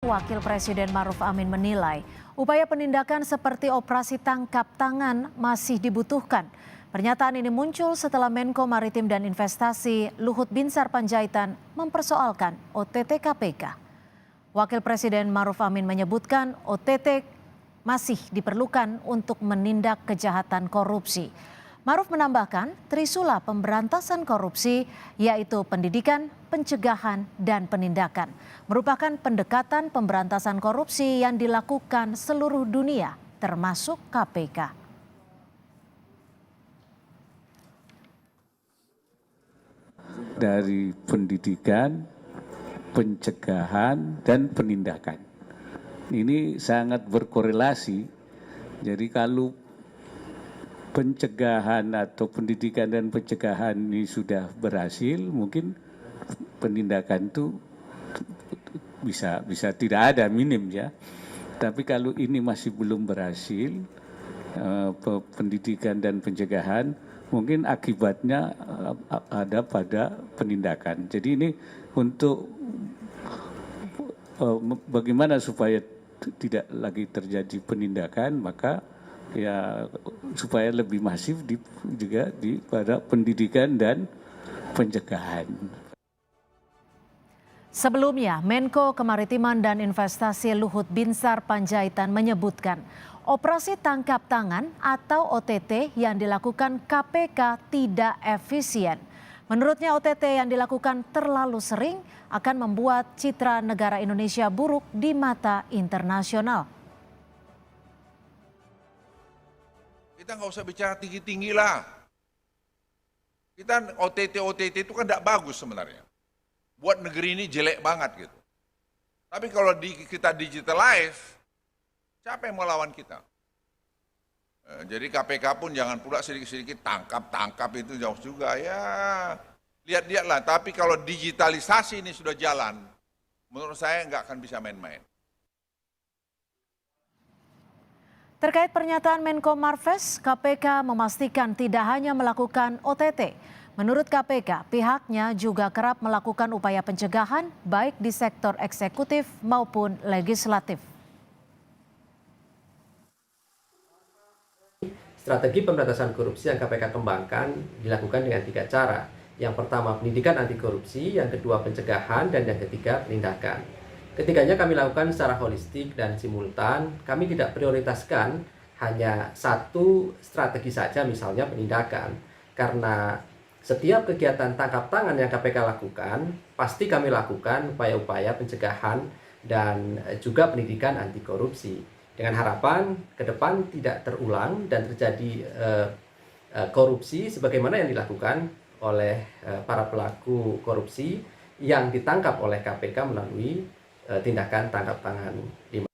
Wakil Presiden Maruf Amin menilai upaya penindakan seperti operasi tangkap tangan masih dibutuhkan. Pernyataan ini muncul setelah Menko Maritim dan Investasi Luhut Binsar Panjaitan mempersoalkan OTT KPK. Wakil Presiden Maruf Amin menyebutkan OTT masih diperlukan untuk menindak kejahatan korupsi. Maruf menambahkan trisula pemberantasan korupsi yaitu pendidikan, pencegahan, dan penindakan merupakan pendekatan pemberantasan korupsi yang dilakukan seluruh dunia termasuk KPK. Dari pendidikan, pencegahan, dan penindakan. Ini sangat berkorelasi. Jadi kalau pencegahan atau pendidikan dan pencegahan ini sudah berhasil, mungkin penindakan itu bisa tidak ada, minim ya. Tapi kalau ini masih belum berhasil, pendidikan dan pencegahan, mungkin akibatnya ada pada penindakan. Jadi ini untuk bagaimana supaya tidak lagi terjadi penindakan, maka ya supaya lebih masif juga pada pendidikan dan pencegahan. Sebelumnya, Menko Kemaritiman dan Investasi Luhut Binsar Panjaitan menyebutkan operasi tangkap tangan atau OTT yang dilakukan KPK tidak efisien. Menurutnya OTT yang dilakukan terlalu sering akan membuat citra negara Indonesia buruk di mata internasional. Kita nggak usah bicara tinggi-tinggi lah. Kita OTT itu kan tidak bagus sebenarnya. Buat negeri ini jelek banget gitu. Tapi kalau kita digitalize, siapa yang mau lawan kita? Jadi KPK pun jangan pula sedikit-sedikit tangkap itu jauh juga ya. Lihat-lihatlah, tapi kalau digitalisasi ini sudah jalan, menurut saya nggak akan bisa main-main. Terkait pernyataan Menko Marves, KPK memastikan tidak hanya melakukan OTT. Menurut KPK, pihaknya juga kerap melakukan upaya pencegahan baik di sektor eksekutif maupun legislatif. Strategi pemberantasan korupsi yang KPK kembangkan dilakukan dengan 3 cara. Yang pertama pendidikan anti korupsi, yang kedua pencegahan, dan yang ketiga penindakan. Ketiganya kami lakukan secara holistik dan simultan. Kami tidak prioritaskan hanya satu strategi saja, misalnya penindakan. Karena setiap kegiatan tangkap tangan yang KPK lakukan, pasti kami lakukan upaya-upaya pencegahan dan juga pendidikan anti korupsi. Dengan harapan ke depan tidak terulang dan terjadi korupsi sebagaimana yang dilakukan oleh para pelaku korupsi yang ditangkap oleh KPK melalui tindakan tangkap tangan di